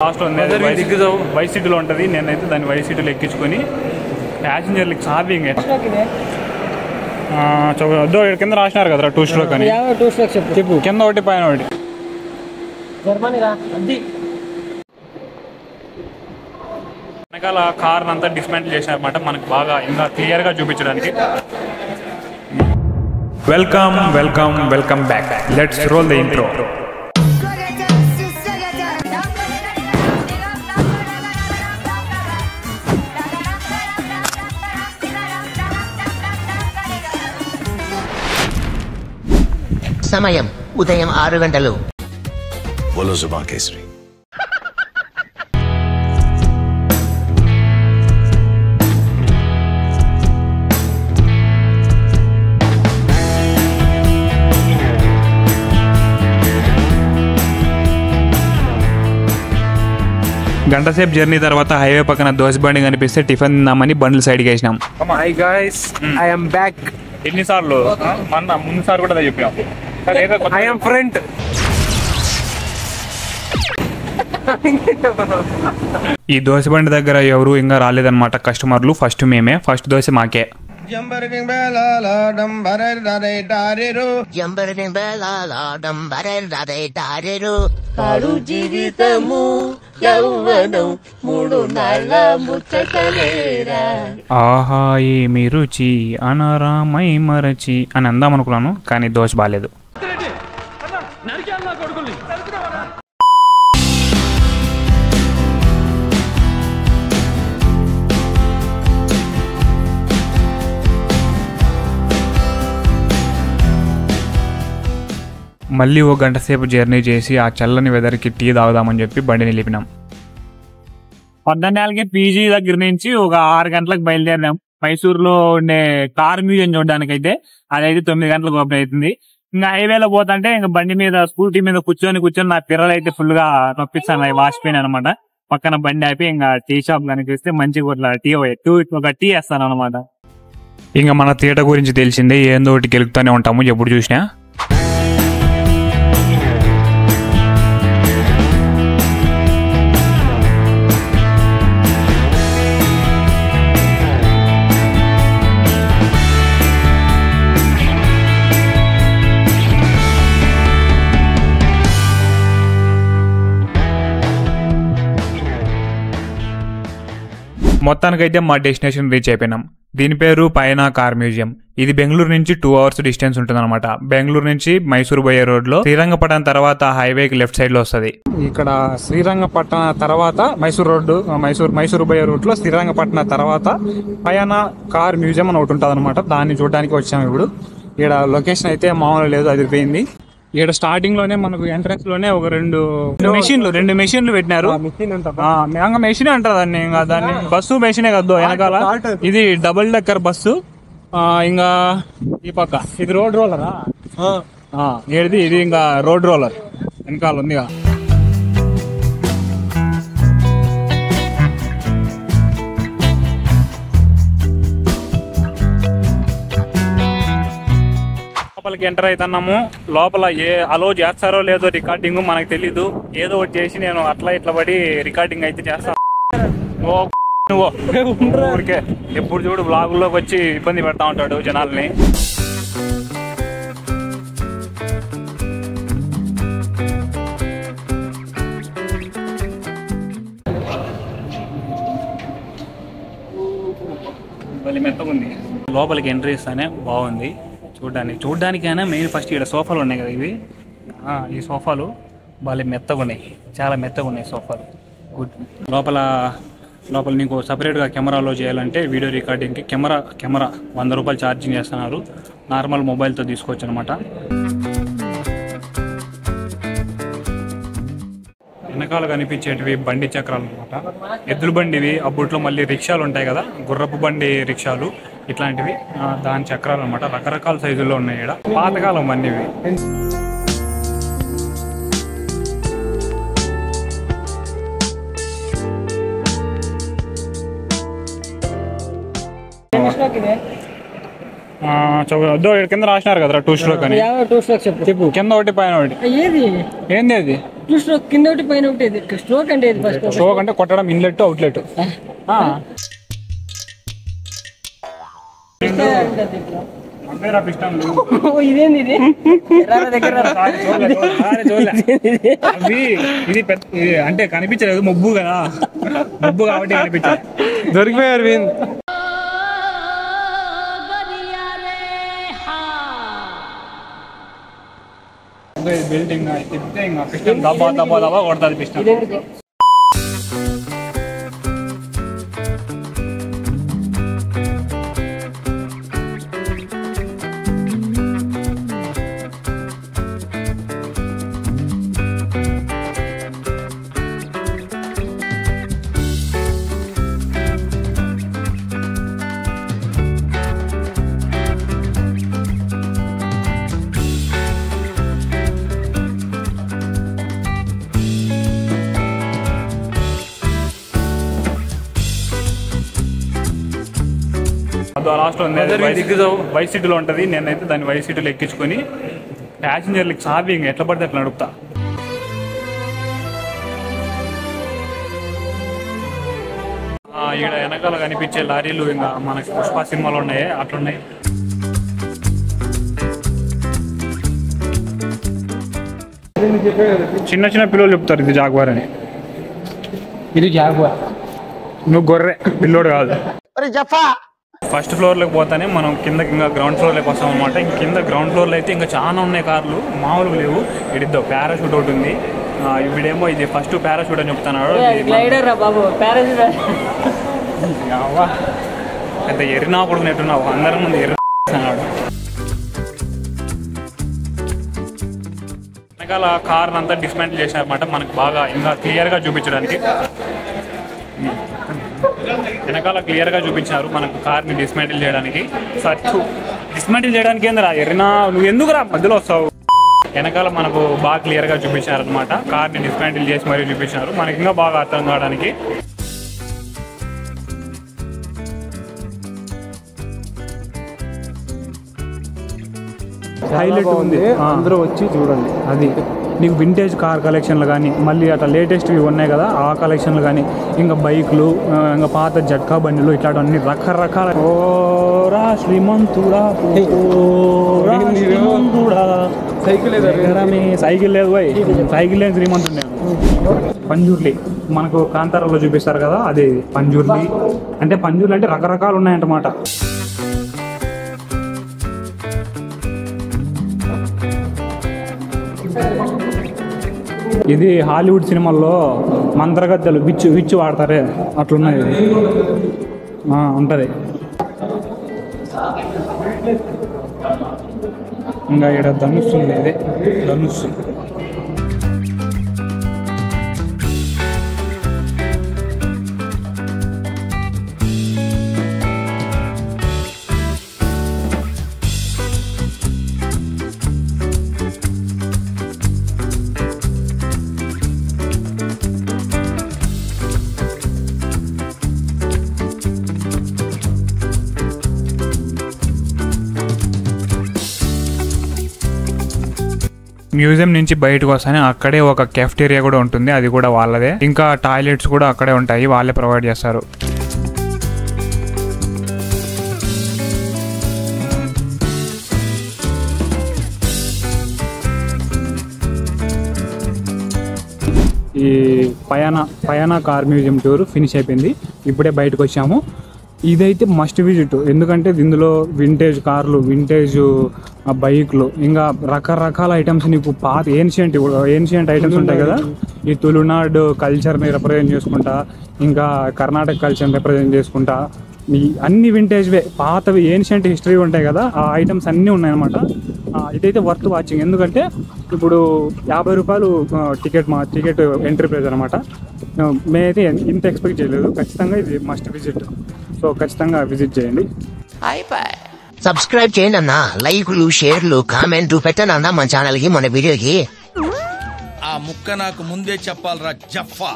Last vice సిటీలో ఉంటుంది. నేనైతే దాన్ని వైస్ సిటీలో ఎక్కించుకొని ప్యాసింజర్లకి చార్జింగ్ కింద రాసినారు కదా టూ స్ట్రోక్ అని. చెప్పు కింద ఒకటి పైన ఒకటి. వెనకాల కార్ అంతా డిస్మాంటిల్ చేసినారన్నమాట, మనకు బాగా ఇంకా క్లియర్గా చూపించడానికి. Welcome welcome welcome back. Let's roll the intro. సమయం ఉదయం 6 గంటలు. बोलो जुबान केसरी. గంట సేపు జర్నీ తర్వాత హైవే పక్కన దోశ బండి కనిపిస్తే టిఫిన్ తిందామని బండ్లు సైడ్కి వేసినాం. Hi guys, I am back. ఎన్నిసార్లు ముందు సార్ కూడా చెప్పాం. I am front. ఈ దోశ బండి దగ్గర ఎవరు ఇంకా రాలేదన్నమాట కస్టమర్లు. ఫస్ట్ మేమే, ఫస్ట్ దోశ మాకే. పాడు జీవితము యౌవనం మూడు నాళ్ళ ముచ్చటలేరా. ఆహా ఏమి రుచి అనరామై మరచి అని అందాం అనుకున్నాను, కానీ దోశ బాగాలేదు. మళ్ళీ ఓ గంట సేపు జర్నీ చేసి ఆ చల్లని వెదర్కి టీ తాగుదామని చెప్పి బండిని లేపినాం. 14 పీజీ దగ్గర నుంచి ఒక 6 గంటలకు బయలుదేరినాం. మైసూరులో ఉండే కార్ మ్యూజియం చూడడానికి అయితే అదైతే 9 గంటలకు ఓపెన్ అవుతుంది. ఇంకా హైవేలో పోతుంటే ఇంకా బండి మీద స్కూటీ మీద కూర్చొని నా పిల్లలు అయితే ఫుల్ గా నొప్పిస్తాను, వాసిపోయినాయి అనమాట. పక్కన బండి ఆపి ఇంకా టీ షాప్ కనిపిస్తే మంచిగా ఒక టీ వేస్తాను అనమాట. ఇంకా మన థియేటర్ గురించి తెలిసిందే, ఏందో ఒకటి గెలుపుతూనే ఉంటాము ఎప్పుడు చూసినా. మొత్తానికైతే మా డెస్టినేషన్ రీచ్ అయిపోయినాం. దీని పేరు పైన కార్ మ్యూజియం. ఇది బెంగళూరు నుంచి 2 hours డిస్టెన్స్ ఉంటుంది అనమాట. బెంగళూరు నుంచి మైసూరు పోయే రోడ్ లో శ్రీరంగపట్నం తర్వాత హైవేకి లెఫ్ట్ సైడ్ లో వస్తుంది. ఇక్కడ శ్రీరంగపట్నం తర్వాత మైసూరు రోడ్డు, మైసూరు పోయే రూట్ లో శ్రీరంగపట్నం తర్వాత పైన కార్ మ్యూజియం అని ఒకటి ఉంటుంది అనమాట. దాన్ని చూడడానికి వచ్చాము. ఇప్పుడు ఇక్కడ లొకేషన్ అయితే మామూలు లేదు, అదిరిపోయింది. ఇక్కడ స్టార్టింగ్ లోనే మనకు ఎంట్రన్స్ లోనే ఒక రెండు మెషిన్లు పెట్టినారు. మెషిన్ అంటారు దాన్ని. ఇంకా దాన్ని బస్సు మెషినే కదా వెనకాల. ఇది డబుల్ డెక్కర్ బస్సు. ఇంకా ఈ పక్క ఇది రోడ్ రోలరా, ఏది ఇది ఇంకా రోడ్ రోలర్ వెనకాల ఉందిగా. లోపలికి ఎంటర్ అవుతున్నాము. లోపల అలో చేస్తారో లేదో రికార్డింగ్ మనకు తెలీదు. ఏదో ఒకటి చేసి నేను అట్లా ఇట్లా పడి రికార్డింగ్ అయితే చేస్తాను. ఊరికే ఎప్పుడు చూడు బ్లాగుల్లోకి వచ్చి ఇబ్బంది పెడతా ఉంటాడు జనాల్ని. మళ్ళీ మెత్తగా ఉంది. లోపలికి ఎంట్రీ ఇస్తానే బాగుంది చూడ్డానికైనా. మెయిన్ ఫస్ట్ ఇక్కడ సోఫాలు ఉన్నాయి కదా, ఇవి ఈ సోఫాలు బాగా మెత్తగా ఉన్నాయి, చాలా మెత్తగా ఉన్నాయి సోఫాలు. గుడ్. లోపల నీకు సపరేట్గా కెమెరాలో చేయాలంటే వీడియో రికార్డింగ్కి కెమెరా 100 రూపాయలు ఛార్జింగ్ చేస్తున్నారు. నార్మల్ మొబైల్తో తీసుకోవచ్చు అనమాట. వెనకాల కనిపించేటివి బండి చక్రాలు అనమాట, ఎద్దుల బండివి. అప్పట్లో మళ్ళీ రిక్షాలు ఉంటాయి కదా, గుర్రపు బండి రిక్షాలు, ఇట్లాంటివి దాని చక్రాలు అనమాట. రకరకాల సైజుల్లో ఉన్నాయి ఇక్కడ, పాతకాలం అన్నివి. వద్దు కింద రాసినారు కదా 2 స్ట్రోక్ అని. 2 స్ట్రోక్ చెప్పు. కింద ఒకటి పైన ఒకటి. ఏది ఏంది అది? 2 స్ట్రోక్ కింద ఒకటి పైన ఒకటి. స్ట్రోక్ అంటే ఏది? ఫస్ట్ స్ట్రోక్ అంటే కొట్టడం, ఇన్లెట్ అవుట్లెట్. ఇదేంది ఇది? ఇది అంటే కనిపించలేదు, మబ్బు కదా, మబ్బు కాబట్టి కనిపించలేదు. దొరికిపోయారు బిల్డింగ్ తిప్పితే ఇంకా పిస్టన్ దబా దబా దబా కొడుతుంది పిస్టన్. లాస్ట్ వైస్ సిటీలో ఉంటుంది. నేనైతే దాన్ని వైస్ సిటీలో ఎక్కించుకొని ప్యాసింజర్లకి చావి ఇంకా ఎట్లా పడితే అట్లా నడుపుతా. ఇక్కడ వెనకాల కనిపించే లారీలు ఇంకా మనకి పుష్ప సినిమాలో ఉన్నాయి అట్లున్నాయి. చిన్న చిన్న పిల్లలు చెప్తారు ఇది జాగ్వార్ అని. ఇది జాగ్వార్. నువ్వు గొర్రె, పిల్లోడు కాదు. ఫస్ట్ ఫ్లోర్లోకి పోతానే మనం కిందకి ఇంకా గ్రౌండ్ ఫ్లోర్లోకి వస్తాం అనమాట. ఇంక కింద గ్రౌండ్ ఫ్లోర్లో అయితే ఇంకా చాలా ఉన్నాయి కార్లు, మామూలుగా లేవు. ఇడిద్దాం పారాషూట్ ఒకటి ఉంది. ఇవిడేమో ఇది ఫస్ట్ పారాషూట్ అని చెప్తున్నాడు. పెద్ద ఎర్రినా కొడుకునేట్టున్నావు, అందరం ముందు ఎర్రి అన్నాడు. వెనకాల కార్ అంతా డిస్మాంటిల్ చేశారన్నమాట, మనకు బాగా ఇంకా క్లియర్గా చూపించడానికి. వెనకాల క్లియర్గా చూపించారు మనకు కార్ని డిస్మాంటిల్ చేయడానికి. డిస్మాంటిల్ చేయడానికి ఏందిరా ఎర్రినా, నువ్వు ఎందుకు రా మధ్యలో వస్తావు? వెనకాల మనకు బాగా క్లియర్గా చూపించారనమాట, కార్ని డిస్మాంటిల్ చేసి మరీ చూపించారు మనకి ఇంకా బాగా అర్థం కావడానికి. హైలైట్ ఉంది, అందరూ వచ్చి చూడండి. అది నీకు వింటేజ్ కార్ కలెక్షన్లు కానీ, మళ్ళీ అట్లా లేటెస్ట్వి ఉన్నాయి కదా ఆ కలెక్షన్లు కానీ, ఇంకా బైక్లు, ఇంకా పాత జట్కా బండిలు, ఇట్లాంటివన్నీ రకరకాల. ఓరా శ్రీమంతుడా, సైకిల్ లేదు పోయి, సైకిల్ లేని శ్రీమంతుడు నేను. పంజుర్లి మనకు కాంతారాలో చూపిస్తారు కదా, అదే ఇది పంజుర్లి. అంటే పంజుర్లి అంటే రకరకాలు ఉన్నాయంటమాట. ఇది హాలీవుడ్ సినిమాల్లో మంత్రగత్తెలు విచ్చు వాడతారే అట్లున్నది, ఉంటుంది. ఇంకా ఇక్కడ ధనుస్సు ఉంది, ఇదే ధనుస్సు. మ్యూజియం నుంచి బయటకు వస్తానే అక్కడే ఒక కెఫ్టేరియా కూడా ఉంటుంది, అది కూడా వాళ్ళదే. ఇంకా టాయిలెట్స్ కూడా అక్కడే ఉంటాయి, వాళ్ళే ప్రొవైడ్ చేస్తారు. ఈ పయానా కార్ మ్యూజియం టూర్ ఫినిష్ అయిపోయింది, ఇప్పుడే బయటకు వచ్చాము. ఇదైతే మస్ట్ విజిట్, ఎందుకంటే ఇందులో వింటేజ్ కార్లు, వింటేజ్ బైక్లు, ఇంకా రకరకాల ఐటమ్స్, నీకు పాత ఏన్షియంట్ ఐటమ్స్ ఉంటాయి కదా, ఈ తులునాడు కల్చర్ని రిప్రజెంట్ చేసుకుంటా, ఇంకా కర్ణాటక కల్చర్ని రిప్రజెంట్ చేసుకుంటా, ఈ అన్ని వింటేజ్వే, పాతవి ఏన్షియంట్ హిస్టరీ ఉంటాయి కదా, ఆ ఐటమ్స్ అన్నీ ఉన్నాయన్నమాట. ఇదైతే వర్త్ వాచింగ్, ఎందుకంటే ఇప్పుడు 50 రూపాయలు టికెట్ ఎంట్రీ ప్రైజ్ అనమాట. మేమైతే ఇంత ఎక్స్పెక్ట్ చేయలేదు. ఖచ్చితంగా ఇది మస్ట్ విజిట్, సో ఖచ్చితంగా విజిట్ చేయండి. సబ్స్క్రైబ్ చేయండి అన్న, లైక్లు, షేర్లు, కామెంట్లు పెట్టండి అన్న మన ఛానల్కి, మన వీడియోకి. ఆ ముక్క నాకు ముందే చెప్పాలరా జఫా.